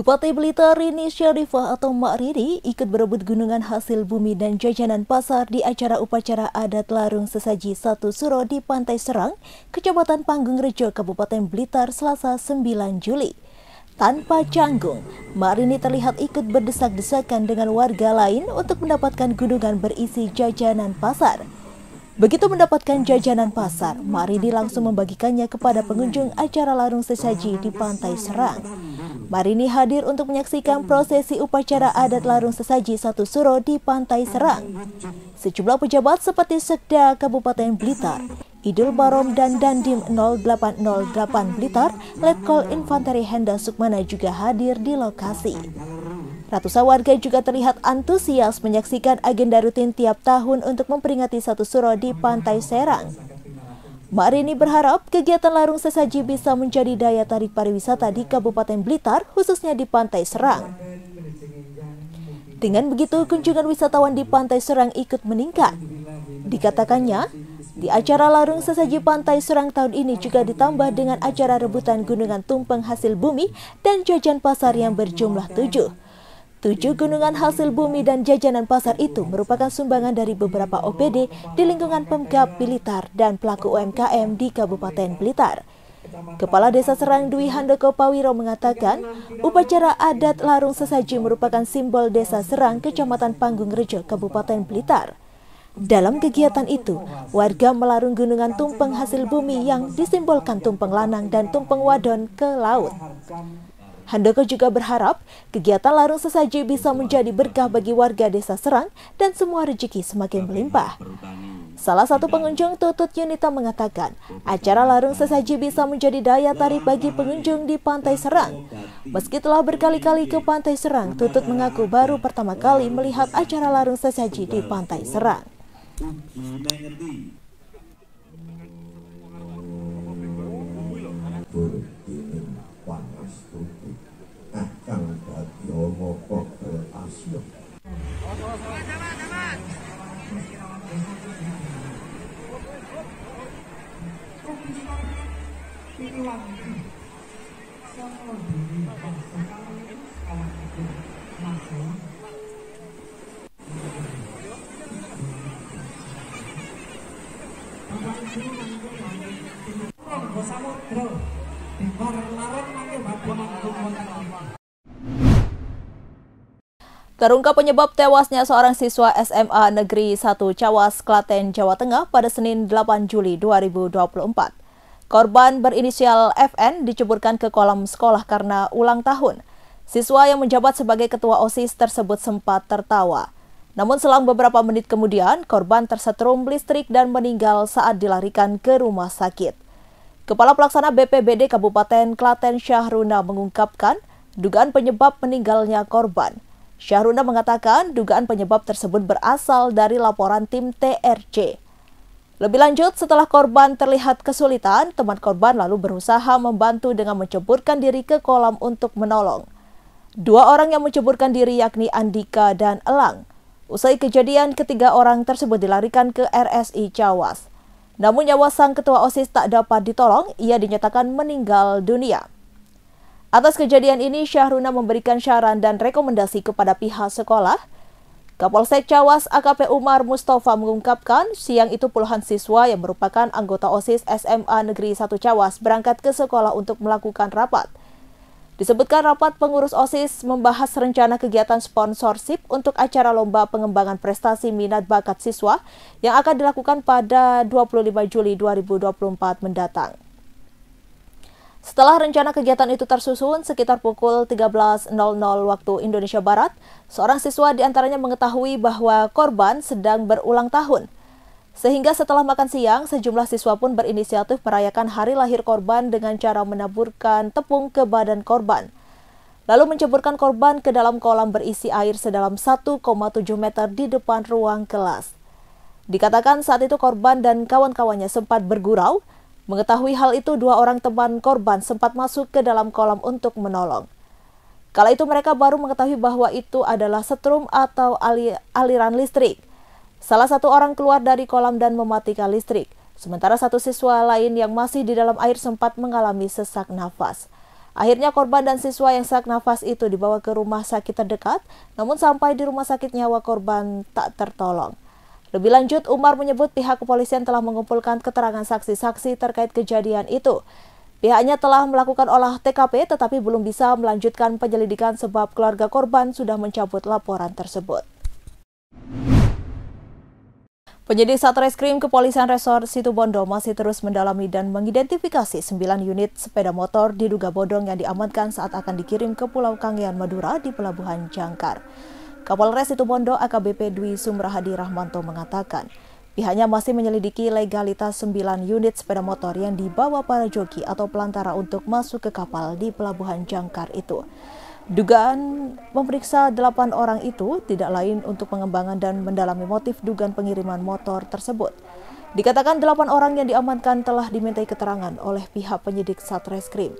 Bupati Blitar Rini Syarifah atau Mak Rini ikut berebut gunungan hasil bumi dan jajanan pasar di acara upacara adat Larung Sesaji 1 Suro di Pantai Serang, Kecamatan Panggungrejo, Kabupaten Blitar, Selasa 9 Juli. Tanpa canggung, Mak Rini terlihat ikut berdesak-desakan dengan warga lain untuk mendapatkan gunungan berisi jajanan pasar. Begitu mendapatkan jajanan pasar, Mak Rini langsung membagikannya kepada pengunjung acara Larung Sesaji di Pantai Serang. Mak Rini hadir untuk menyaksikan prosesi upacara adat Larung Sesaji 1 Suro di Pantai Serang. Sejumlah pejabat seperti Sekda Kabupaten Blitar, Idul Barom dan Dandim 0808 Blitar, Letkol Infanteri Henda Sukmana juga hadir di lokasi. Ratusan warga juga terlihat antusias menyaksikan agenda rutin tiap tahun untuk memperingati 1 Suro di Pantai Serang. Mak Rini berharap kegiatan Larung Sesaji bisa menjadi daya tarik pariwisata di Kabupaten Blitar, khususnya di Pantai Serang. Dengan begitu, kunjungan wisatawan di Pantai Serang ikut meningkat. Dikatakannya, di acara Larung Sesaji Pantai Serang tahun ini juga ditambah dengan acara rebutan gunungan tumpeng hasil bumi dan jajan pasar yang berjumlah 7. 7 gunungan hasil bumi dan jajanan pasar itu merupakan sumbangan dari beberapa OPD di lingkungan Pemkab Blitar dan pelaku UMKM di Kabupaten Blitar. Kepala Desa Serang Dwi Handoko Pawiro mengatakan, upacara adat Larung Sesaji merupakan simbol Desa Serang, Kecamatan Panggungrejo, Kabupaten Blitar. Dalam kegiatan itu, warga melarung gunungan tumpeng hasil bumi yang disimbolkan tumpeng lanang dan tumpeng wadon ke laut. Handoko juga berharap kegiatan Larung Sesaji bisa menjadi berkah bagi warga Desa Serang dan semua rezeki semakin melimpah. Salah satu pengunjung, Tutut Yunita, mengatakan acara Larung Sesaji bisa menjadi daya tarik bagi pengunjung di Pantai Serang. Meski telah berkali-kali ke Pantai Serang, Tutut mengaku baru pertama kali melihat acara Larung Sesaji di Pantai Serang. Terungkap penyebab tewasnya seorang siswa SMA Negeri 1 Cawas, Klaten, Jawa Tengah pada Senin 8 Juli 2024. Korban berinisial FN diceburkan ke kolam sekolah karena ulang tahun. Siswa yang menjabat sebagai ketua OSIS tersebut sempat tertawa. Namun selang beberapa menit kemudian, korban tersetrum listrik dan meninggal saat dilarikan ke rumah sakit. Kepala Pelaksana BPBD Kabupaten Klaten, Syahruna, mengungkapkan dugaan penyebab meninggalnya korban. Syahruna mengatakan dugaan penyebab tersebut berasal dari laporan tim TRC. Lebih lanjut, setelah korban terlihat kesulitan, teman korban lalu berusaha membantu dengan menceburkan diri ke kolam untuk menolong. 2 orang yang menceburkan diri yakni Andika dan Elang. Usai kejadian, ketiga orang tersebut dilarikan ke RSI Cawas. Namun nyawa sang ketua OSIS tak dapat ditolong, ia dinyatakan meninggal dunia. Atas kejadian ini, Syahruna memberikan saran dan rekomendasi kepada pihak sekolah. Kapolsek Cawas AKP Umar Mustafa mengungkapkan, siang itu puluhan siswa yang merupakan anggota OSIS SMA Negeri 1 Cawas berangkat ke sekolah untuk melakukan rapat. Disebutkan rapat pengurus OSIS membahas rencana kegiatan sponsorship untuk acara lomba pengembangan prestasi minat bakat siswa yang akan dilakukan pada 25 Juli 2024 mendatang. Setelah rencana kegiatan itu tersusun, sekitar pukul 13.00 waktu Indonesia Barat, seorang siswa diantaranya mengetahui bahwa korban sedang berulang tahun. Sehingga setelah makan siang, sejumlah siswa pun berinisiatif merayakan hari lahir korban dengan cara menaburkan tepung ke badan korban. Lalu menceburkan korban ke dalam kolam berisi air sedalam 1,7 meter di depan ruang kelas. Dikatakan saat itu korban dan kawan-kawannya sempat bergurau. Mengetahui hal itu, 2 orang teman korban sempat masuk ke dalam kolam untuk menolong. Kala itu mereka baru mengetahui bahwa itu adalah setrum atau aliran listrik. Salah satu orang keluar dari kolam dan mematikan listrik. Sementara satu siswa lain yang masih di dalam air sempat mengalami sesak nafas. Akhirnya korban dan siswa yang sesak nafas itu dibawa ke rumah sakit terdekat, namun sampai di rumah sakit nyawa korban tak tertolong. Lebih lanjut, Umar menyebut pihak kepolisian telah mengumpulkan keterangan saksi-saksi terkait kejadian itu. Pihaknya telah melakukan olah TKP tetapi belum bisa melanjutkan penyelidikan sebab keluarga korban sudah mencabut laporan tersebut. Penyidik Satreskrim Kepolisian Resor Situbondo masih terus mendalami dan mengidentifikasi 9 unit sepeda motor diduga bodong yang diamankan saat akan dikirim ke Pulau Kangean, Madura di Pelabuhan Jangkar. Kapolres Situbondo AKBP Dwi Sumrahadi Rahmanto mengatakan, pihaknya masih menyelidiki legalitas 9 unit sepeda motor yang dibawa para joki atau pelantara untuk masuk ke kapal di Pelabuhan Jangkar itu. Dugaan memeriksa 8 orang itu tidak lain untuk pengembangan dan mendalami motif dugaan pengiriman motor tersebut. Dikatakan 8 orang yang diamankan telah dimintai keterangan oleh pihak penyidik Satreskrim.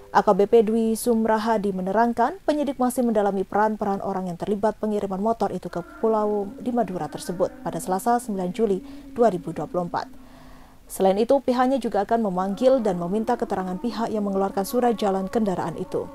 AKBP Dwi Sumrahadi menerangkan penyidik masih mendalami peran-peran orang yang terlibat pengiriman motor itu ke pulau di Madura tersebut pada Selasa 9 Juli 2024. Selain itu, pihaknya juga akan memanggil dan meminta keterangan pihak yang mengeluarkan surat jalan kendaraan itu.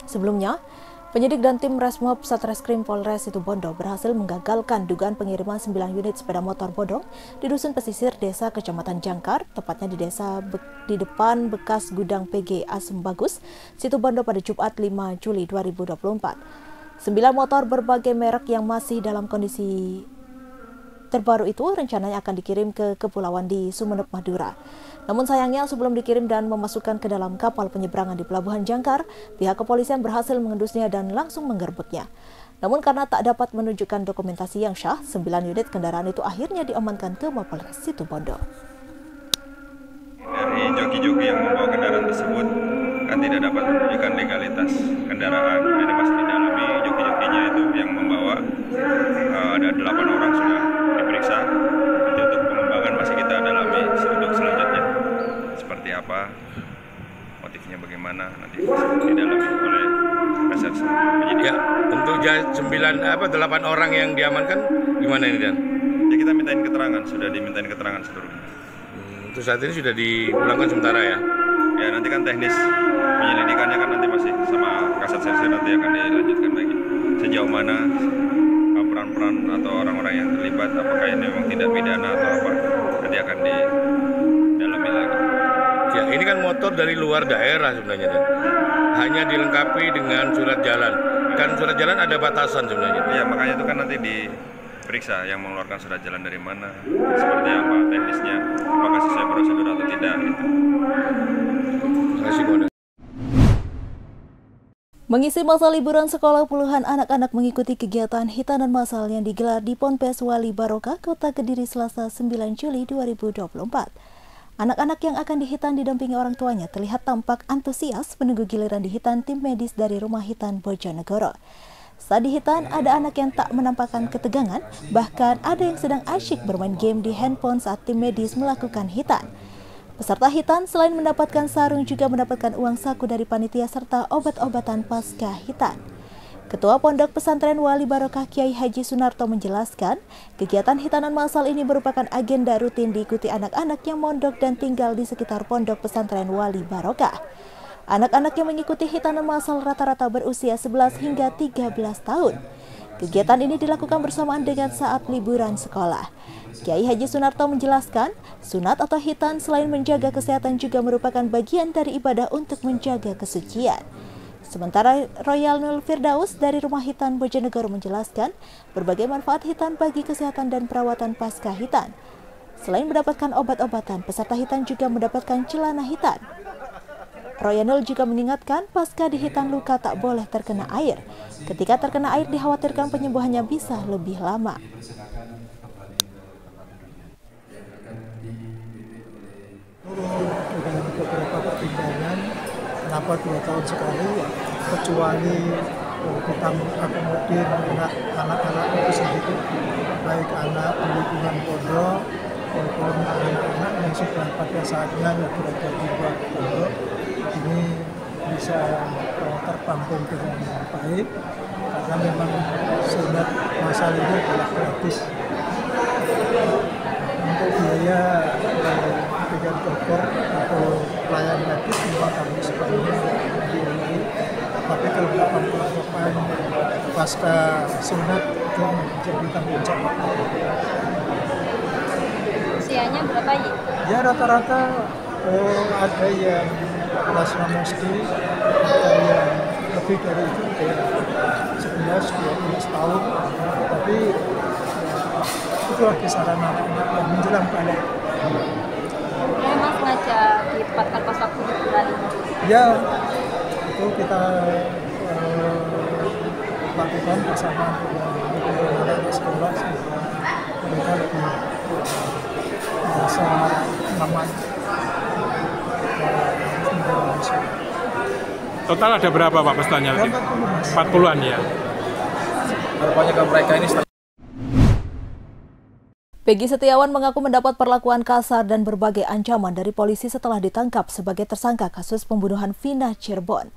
Sebelumnya, penyidik dan tim Resmob Satreskrim Polres Situbondo berhasil menggagalkan dugaan pengiriman 9 unit sepeda motor bodong di Dusun Pesisir Desa Kecamatan Jangkar, tepatnya di depan bekas gudang PG Asem Bagus, Situbondo pada Jumat 5 Juli 2024. 9 motor berbagai merek yang masih dalam kondisi terbaru itu rencananya akan dikirim ke kepulauan di Sumeneb, Madura. Namun sayangnya sebelum dikirim dan memasukkan ke dalam kapal penyeberangan di Pelabuhan Jangkar, pihak kepolisian berhasil mengendusnya dan langsung menggerebeknya. Namun karena tak dapat menunjukkan dokumentasi yang syah, 9 unit kendaraan itu akhirnya diamankan ke Mapolres Situbondo. Dari joki-joki yang membawa kendaraan tersebut kan tidak dapat menunjukkan legalitas kendaraan. Ini masih didalami joki-jokinya itu yang membawa. Ada 8 orang sudah diperiksa. Nanti untuk pengembangan masih kita dalami untuk selanjutnya. Seperti apa, motifnya bagaimana, nanti masih didalami oleh reserse penyidik. Ya, untuk 8 orang yang diamankan gimana ini Dan? Ya kita mintain keterangan, sudah dimintain keterangan seluruhnya. Untuk saat ini sudah dipulangkan sementara ya? Ya nanti kan teknis penyelidikannya kan nanti masih sama Kasat Serse nanti akan dilanjutkan lagi. Sejauh mana peran-peran atau orang-orang yang terlibat, apakah ini memang tidak pidana atau apa, nanti akan didalami lagi. Ya, ini kan motor dari luar daerah sebenarnya Dan. Hanya dilengkapi dengan surat jalan. Kan surat jalan ada batasan sebenarnya. Ya makanya itu kan nanti diperiksa yang mengeluarkan surat jalan dari mana, seperti apa teknisnya, apakah sesuai prosedur atau tidak. Gitu. Terima kasih Komandan. Mengisi masa liburan sekolah, puluhan anak-anak mengikuti kegiatan hitanan massal yang digelar di Ponpes Wali Barokah, Kota Kediri, Selasa 9 Juli 2024. Anak-anak yang akan dihitan didampingi orang tuanya terlihat tampak antusias menunggu giliran dihitan tim medis dari Rumah Hitan Bojonegoro. Saat dihitan, ada anak yang tak menampakkan ketegangan, bahkan ada yang sedang asyik bermain game di handphone saat tim medis melakukan hitan. Peserta hitan selain mendapatkan sarung juga mendapatkan uang saku dari panitia serta obat-obatan pasca hitan. Ketua Pondok Pesantren Wali Barokah Kiai Haji Sunarto menjelaskan, kegiatan hitanan massal ini merupakan agenda rutin diikuti anak-anak yang mondok dan tinggal di sekitar Pondok Pesantren Wali Barokah. Anak-anak yang mengikuti hitanan massal rata-rata berusia 11 hingga 13 tahun. Kegiatan ini dilakukan bersamaan dengan saat liburan sekolah. Kiai Haji Sunarto menjelaskan, sunat atau hitan selain menjaga kesehatan juga merupakan bagian dari ibadah untuk menjaga kesucian. Sementara Royal Nul Firdaus dari Rumah Hitan Bojonegoro menjelaskan, berbagai manfaat hitan bagi kesehatan dan perawatan pasca hitan. Selain mendapatkan obat-obatan, peserta hitan juga mendapatkan celana hitan. Royanul juga mengingatkan pasca dihitan luka tak boleh terkena air. Ketika terkena air dikhawatirkan penyembuhannya bisa lebih lama. Dengan beberapa pertimbangan, kenapa 2 tahun sekali, kecuali kita mengakomodir anak-anak itu sendiri, baik anak di lingkungan pondok maupun anak-anak yang sudah pada saatnya yang berada di luar pondok, ini bisa terpampung dengan baik, karena memang sunat massal ini adalah gratis. Untuk biaya dengan dokter atau pelayan medis memang kami sepenuhnya diundang. Tapi kalau korban pasca sunat itu menjadi tanggung jawab. Usianya berapa ya? Ya rata-rata ada yang kelas musdi, ada yang lebih dari itu, ada 11-12 tahun. Tapi itulah kisaran anak-anak yang menjelang balik. Memang sengaja ditempatkan pas waktu liburan. Ya, itu kita lakukan bersama dengan anak-anak sekolah sehingga mereka lebih merasa nyaman. Total ada berapa Pak pesertanya? 40-an ya. Harapannya ke mereka ini. Peggy Setiawan mengaku mendapat perlakuan kasar dan berbagai ancaman dari polisi setelah ditangkap sebagai tersangka kasus pembunuhan Vina Cirebon.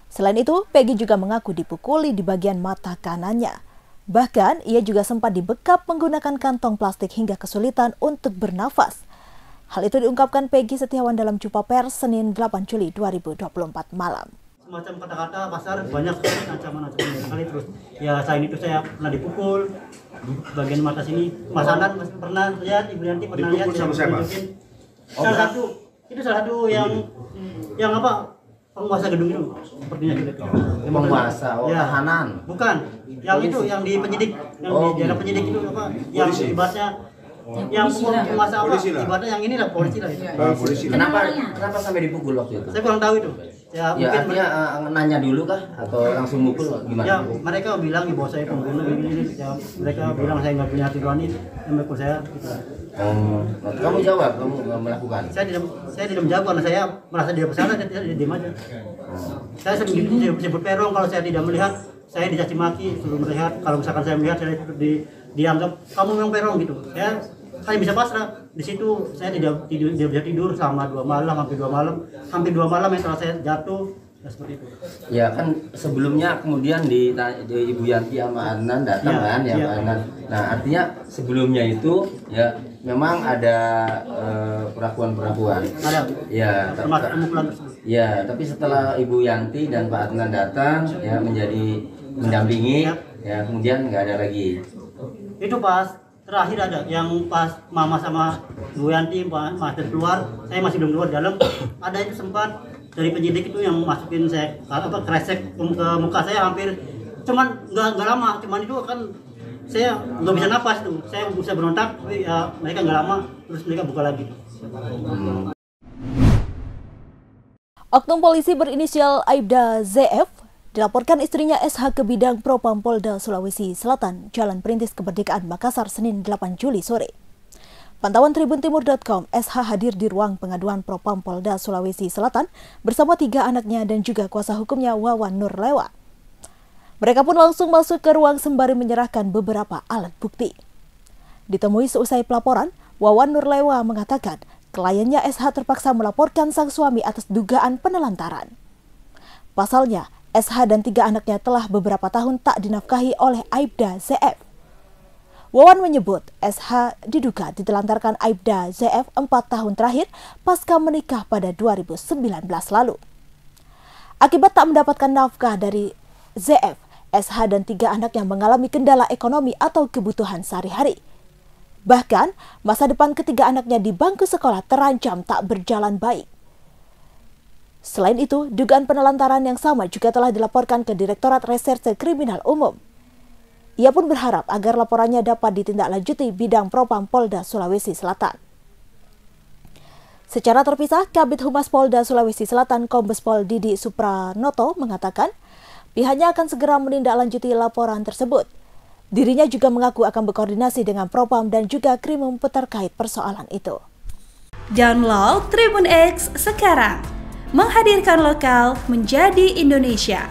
Selain itu, Peggy juga mengaku dipukuli di bagian mata kanannya. Bahkan, ia juga sempat dibekap menggunakan kantong plastik hingga kesulitan untuk bernafas. Hal itu diungkapkan Peggy Setiawan dalam jumpa pers Senin 8 Juli 2024 malam. Semacam kata-kata kasar banyak sekali ancaman-ancaman sekali terus. Ya selain itu saya pernah dipukul di bagian mata sini. Mas Anan pernah lihat, Ibu Yanti pernah lihat. Dipukul sama siapa? Salah satu yang apa? Penguasa gedung itu sepertinya gitu. Penguasa, ya. Tahanan. Bukan. Yang itu yang di penyidik, yang di daerah penyidik itu apa? Yang ibaratnya yang penguasa apa? Ibaratnya yang inilah polisi lah itu. Polisi. Kenapa sampai dipukul waktu itu? Saya kurang tahu itu. Ya mungkin artinya nanya dulu kah atau langsung mukul gimana? Ya mereka bilang bahwa saya pembunuh ini. Ya, mereka bilang saya nggak punya hati nurani, yang mukul saya. Gitu. Kamu jawab, kamu melakukan? Saya tidak menjawab karena saya merasa tidak bersalah, saya diam aja. Saya sering disebut perong kalau saya tidak melihat, saya dicaci maki, suruh melihat. Kalau misalkan saya melihat, saya dianggap kamu memang perong gitu. Saya hanya bisa pasrah. Di situ saya tidak bisa tidur selama 2 malam, hampir 2 malam yang setelah saya jatuh. Ya, seperti itu. Ya kan sebelumnya kemudian di Ibu Yanti sama Adnan datang kan ya Pak Adnan. Nah artinya sebelumnya itu ya memang ada perlakuan. Ada. Ya. Termasuk pemukulan tersebut. Ya tapi setelah Ibu Yanti dan Pak Adnan datang ya menjadi mendampingi ya kemudian nggak ada lagi. Itu pas terakhir ada yang pas Mama sama Bu Yanti Mas keluar, saya masih belum keluar dalam. Ada itu sempat dari penyidik itu yang masukin saya kresek ke muka saya hampir, cuman nggak lama, cuman itu kan saya nggak bisa napas tuh, saya bisa berontak, tapi ya mereka nggak lama, terus mereka buka lagi. Oknum polisi berinisial Aibda ZF dilaporkan istrinya SH ke bidang Propam Polda Sulawesi Selatan, Jalan Perintis Kemerdekaan Makassar, Senin 8 Juli sore. Pantauan tribuntimur.com, SH hadir di ruang pengaduan Propam Polda Sulawesi Selatan bersama 3 anaknya dan juga kuasa hukumnya Wawan Nurlewa. Mereka pun langsung masuk ke ruang sembari menyerahkan beberapa alat bukti. Ditemui seusai pelaporan, Wawan Nurlewa mengatakan kliennya SH terpaksa melaporkan sang suami atas dugaan penelantaran. Pasalnya, SH dan 3 anaknya telah beberapa tahun tak dinafkahi oleh Aibda ZF. Wawan menyebut SH diduga ditelantarkan Aibda ZF 4 tahun terakhir pasca menikah pada 2019 lalu. Akibat tak mendapatkan nafkah dari ZF, SH dan 3 anaknya mengalami kendala ekonomi atau kebutuhan sehari-hari. Bahkan, masa depan ketiga anaknya di bangku sekolah terancam tak berjalan baik. Selain itu, dugaan penelantaran yang sama juga telah dilaporkan ke Direktorat Reserse Kriminal Umum. Ia pun berharap agar laporannya dapat ditindaklanjuti bidang Propam Polda Sulawesi Selatan. Secara terpisah, Kabid Humas Polda Sulawesi Selatan Kombes Pol Didi Supranoto mengatakan pihaknya akan segera menindaklanjuti laporan tersebut. Dirinya juga mengaku akan berkoordinasi dengan Propam dan juga Krimum terkait persoalan itu. Download Tribun X sekarang, menghadirkan lokal menjadi Indonesia.